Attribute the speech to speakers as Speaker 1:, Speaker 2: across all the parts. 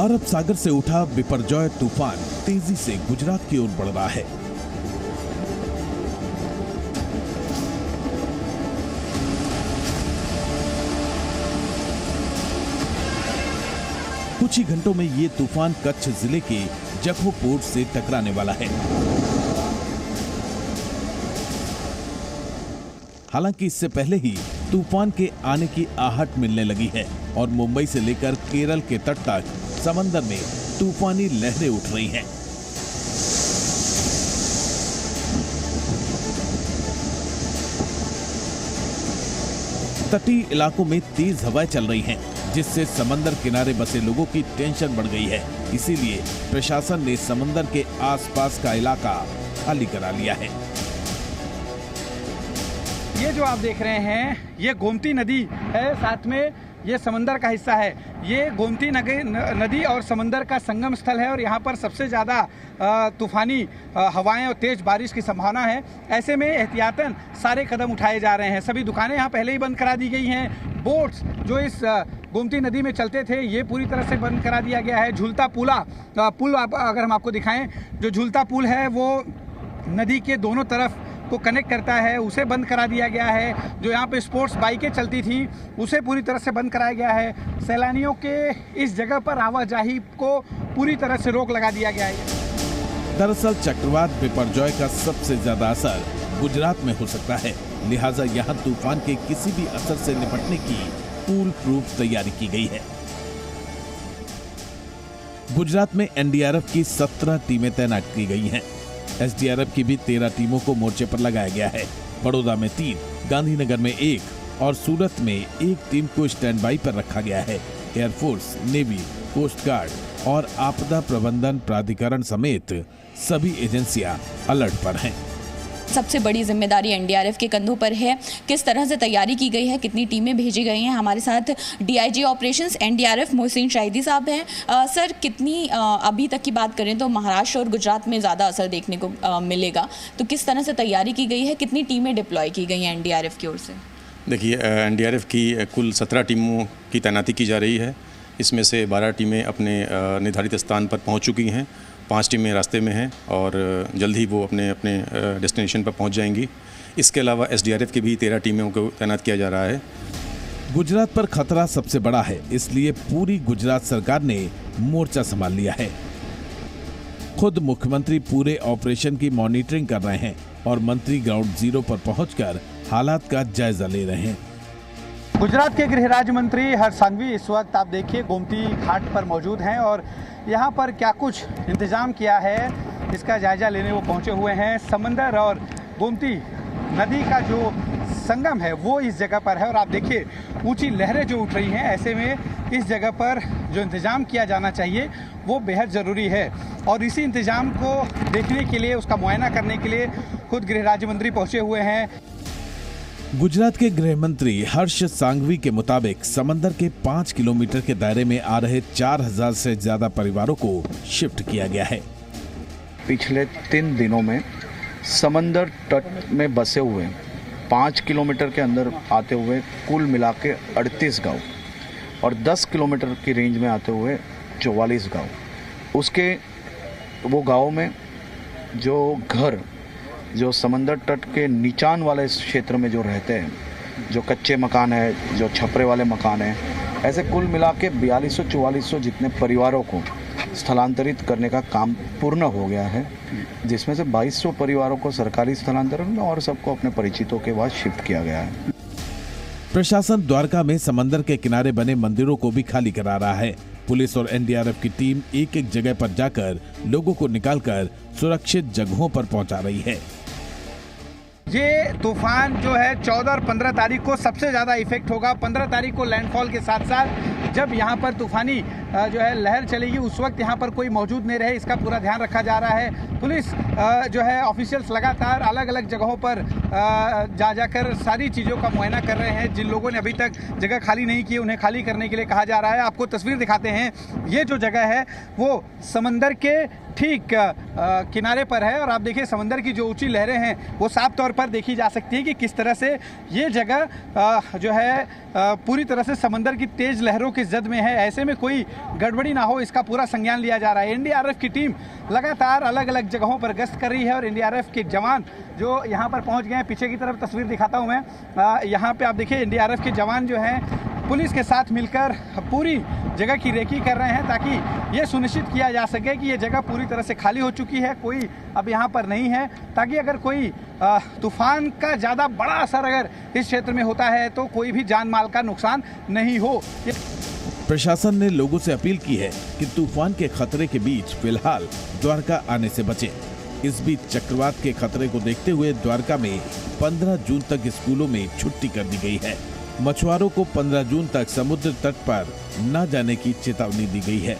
Speaker 1: अरब सागर से उठा बिपरजॉय तूफान तेजी से गुजरात की ओर बढ़ रहा है। कुछ ही घंटों में ये तूफान कच्छ जिले के जखौ पोर्ट से टकराने वाला है। हालांकि इससे पहले ही तूफान के आने की आहट मिलने लगी है और मुंबई से लेकर केरल के तट तक समंदर में तूफानी लहरें उठ रही हैं। तटीय इलाकों में तेज हवाएं चल रही हैं, जिससे समंदर किनारे बसे लोगों की टेंशन बढ़ गई है। इसीलिए प्रशासन ने समंदर के आसपास का इलाका खाली करा लिया है।
Speaker 2: ये जो आप देख रहे हैं ये गोमती नदी है, साथ में ये समंदर का हिस्सा है। ये गोमती नदी और समंदर का संगम स्थल है और यहाँ पर सबसे ज़्यादा तूफानी हवाएं और तेज़ बारिश की संभावना है। ऐसे में एहतियातन सारे कदम उठाए जा रहे हैं। सभी दुकानें यहाँ पहले ही बंद करा दी गई हैं। बोट्स जो इस गोमती नदी में चलते थे ये पूरी तरह से बंद करा दिया गया है। झूलता पुल अगर हम आपको दिखाएं, जो झूलता पुल है वो नदी के दोनों तरफ को कनेक्ट करता है, उसे बंद करा दिया गया है। जो यहाँ पे स्पोर्ट्स बाइकें चलती थी उसे पूरी तरह से बंद कराया गया है। सैलानियों के इस जगह पर आवाजाही को पूरी तरह से रोक लगा दिया गया है।
Speaker 1: दरअसल चक्रवात बिपरजॉय का सबसे ज्यादा असर गुजरात में हो सकता है, लिहाजा यहाँ तूफान के किसी भी असर से निपटने की फूल प्रूफ तैयारी की गई है। गुजरात में एनडीआरएफ की 17 टीमें तैनात की गई हैं। एसडीआरएफ की भी 13 टीमों को मोर्चे पर लगाया गया है। बड़ौदा में 3, गांधीनगर में 1 और सूरत में 1 टीम को स्टैंड बाई पर रखा गया है। एयरफोर्स, नेवी, कोस्ट गार्ड और आपदा प्रबंधन प्राधिकरण समेत सभी एजेंसियां अलर्ट पर हैं।
Speaker 3: सबसे बड़ी जिम्मेदारी एनडीआरएफ के कंधों पर है। किस तरह से तैयारी की गई है, कितनी टीमें भेजी गई हैं। हमारे साथ DIG operations NDRF Mohsin Shahidi साहब हैं। सर, कितनी अभी तक की बात करें तो महाराष्ट्र और गुजरात में ज़्यादा असर देखने को मिलेगा, तो किस तरह से तैयारी की गई है, कितनी टीमें डिप्लॉय की गई हैं एनडीआरएफ की ओर से?
Speaker 4: देखिए, एनडीआरएफ की कुल 17 टीमों की तैनाती की जा रही है। इसमें से 12 टीमें अपने निर्धारित स्थान पर पहुँच चुकी हैं, 5 टीमें रास्ते में हैं और जल्द ही वो अपने डेस्टिनेशन पर पहुंच जाएंगी। इसके अलावा एसडीआरएफ की भी 13 टीमों को तैनात किया जा रहा है।
Speaker 1: गुजरात पर खतरा सबसे बड़ा है, इसलिए पूरी गुजरात सरकार ने मोर्चा संभाल लिया है। खुद मुख्यमंत्री पूरे ऑपरेशन की मॉनिटरिंग कर रहे हैं और मंत्री ग्राउंड जीरो पर पहुंचकर हालात का जायजा ले रहे हैं।
Speaker 2: गुजरात के गृह राज्य मंत्री हर्ष सांघवी इस वक्त आप देखिए गोमती घाट पर मौजूद हैं और यहाँ पर क्या कुछ इंतजाम किया है इसका जायजा लेने वो पहुँचे हुए हैं। समंदर और गोमती नदी का जो संगम है वो इस जगह पर है और आप देखिए ऊंची लहरें जो उठ रही हैं। ऐसे में इस जगह पर जो इंतजाम किया जाना चाहिए वो बेहद ज़रूरी है और इसी इंतजाम को देखने के लिए, उसका मुआयना करने के लिए खुद गृह राज्य मंत्री पहुँचे हुए हैं।
Speaker 1: गुजरात के गृह मंत्री हर्ष सांघवी के मुताबिक समंदर के 5 किलोमीटर के दायरे में आ रहे 4000 से ज्यादा परिवारों को शिफ्ट किया गया है।
Speaker 5: पिछले 3 दिनों में समंदर तट में बसे हुए 5 किलोमीटर के अंदर आते हुए कुल मिला के 38 गाँव और 10 किलोमीटर की रेंज में आते हुए 44 गाँव, उसके वो गाँव में जो समंदर तट के नीचान वाले क्षेत्र में जो रहते हैं, जो कच्चे मकान है, जो छपरे वाले मकान हैं, ऐसे कुल मिला के 4200-4400 जितने परिवारों को स्थलांतरित करने का काम पूर्ण हो गया है, जिसमें से 2200 परिवारों को सरकारी स्थलांतरण और सबको अपने परिचितों के बाद शिफ्ट किया गया है।
Speaker 1: प्रशासन द्वारका में समंदर के किनारे बने मंदिरों को भी खाली करा रहा है। पुलिस और एनडीआरएफ की टीम एक जगह पर जाकर लोगों को निकालकर सुरक्षित जगहों पर पहुंचा रही है।
Speaker 2: ये तूफान जो है 14 और 15 तारीख को सबसे ज़्यादा इफेक्ट होगा। 15 तारीख को लैंडफॉल के साथ साथ जब यहाँ पर तूफानी जो है लहर चलेगी उस वक्त यहाँ पर कोई मौजूद नहीं रहे, इसका पूरा ध्यान रखा जा रहा है। पुलिस जो है ऑफिशियल्स लगातार अलग अलग जगहों पर जाकर सारी चीज़ों का मुआयना कर रहे हैं। जिन लोगों ने अभी तक जगह खाली नहीं की उन्हें खाली करने के लिए कहा जा रहा है। आपको तस्वीर दिखाते हैं। ये जो जगह है वो समंदर के ठीक किनारे पर है और आप देखिए समंदर की जो ऊंची लहरें हैं वो साफ तौर पर देखी जा सकती है कि किस तरह से ये जगह जो है पूरी तरह से समंदर की तेज लहरों की जद में है। ऐसे में कोई गड़बड़ी ना हो इसका पूरा संज्ञान लिया जा रहा है। एनडीआरएफ की टीम लगातार अलग अलग जगहों पर गश्त कर रही है और एनडीआरएफ के जवान जो यहाँ पर पहुँच गए हैं, पीछे की तरफ तस्वीर दिखाता हूँ मैं, यहाँ पे आप देखिए एनडीआरएफ के जवान जो हैं पुलिस के साथ मिलकर पूरी जगह की रेकी कर रहे हैं ताकि ये सुनिश्चित किया जा सके कि ये जगह पूरी तरह से खाली हो चुकी है, कोई अब यहाँ पर नहीं है, ताकि अगर कोई तूफान का ज़्यादा बड़ा असर अगर इस क्षेत्र में होता है तो कोई भी जान माल का नुकसान नहीं हो।
Speaker 1: प्रशासन ने लोगों से अपील की है कि तूफान के खतरे के बीच फिलहाल द्वारका आने से बचें। इस बीच चक्रवात के खतरे को देखते हुए द्वारका में 15 जून तक स्कूलों में छुट्टी कर दी गई है। मछुआरों को 15 जून तक समुद्र तट पर न जाने की चेतावनी दी गई है।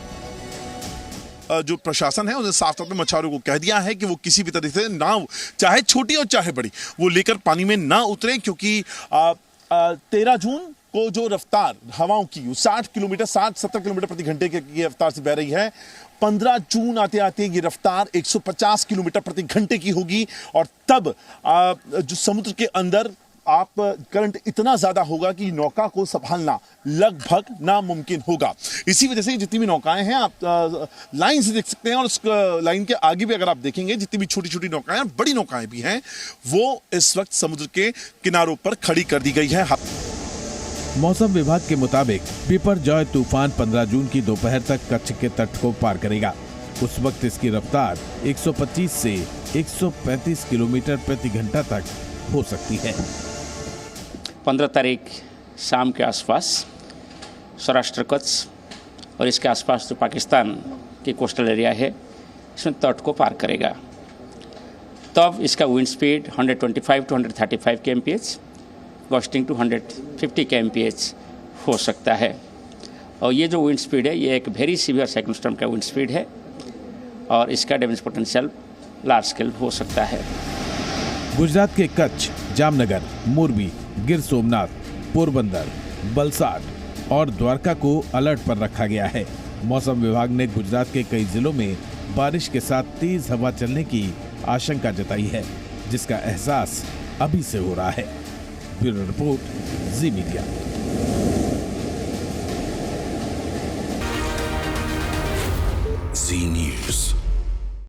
Speaker 6: जो प्रशासन है उसने साफ तौर पे मछुआरों को कह दिया है कि वो किसी भी तरह से नाव चाहे छोटी और चाहे बड़ी वो लेकर पानी में ना उतरें, क्योंकि 13 जून को जो रफ्तार हवाओं की 60-70 किलोमीटर प्रति घंटे की रफ्तार से बह रही है, 15 जून आते आते ये रफ्तार 150 किलोमीटर प्रति घंटे की होगी और तब जो समुद्र के अंदर आप करंट इतना ज्यादा होगा कि नौका को संभालना लगभग नामुमकिन होगा। इसी वजह से जितनी भी नौकाएं हैं आप लाइन से देख सकते हैं और उस लाइन के आगे भी अगर आप देखेंगे जितनी भी छोटी छोटी नौकाएं हैं, बड़ी नौकाएं भी हैं, वो इस वक्त समुद्र के किनारों पर खड़ी कर दी गई है।
Speaker 1: मौसम विभाग के मुताबिक बिपरजॉय तूफान 15 जून की दोपहर तक कच्छ के तट को पार करेगा। उस वक्त इसकी रफ्तार 125 से 135 किलोमीटर प्रति घंटा तक हो सकती है।
Speaker 7: 15 तारीख शाम के आसपास सौराष्ट्र कच्छ और इसके आसपास जो पाकिस्तान की कोस्टल एरिया है इसमें तट को पार करेगा। तब इसका wind speed 125 to 135 kmph, gusting to 150 kmph हो सकता है। और ये जो विंड स्पीड है ये एक वेरी सीवियर साइक्लोन स्टॉर्म का विंड स्पीड है और इसका डैमेज पोटेंशियल लार्ज स्केल हो सकता है।
Speaker 1: गुजरात के कच्छ, जामनगर, मोरबी, गिर सोमनाथ, पोरबंदर, वलसाड और द्वारका को अलर्ट पर रखा गया है। मौसम विभाग ने गुजरात के कई जिलों में बारिश के साथ तेज हवा चलने की आशंका जताई है, जिसका एहसास अभी से हो रहा है। ब्यूरो रिपोर्ट, जी मीडिया।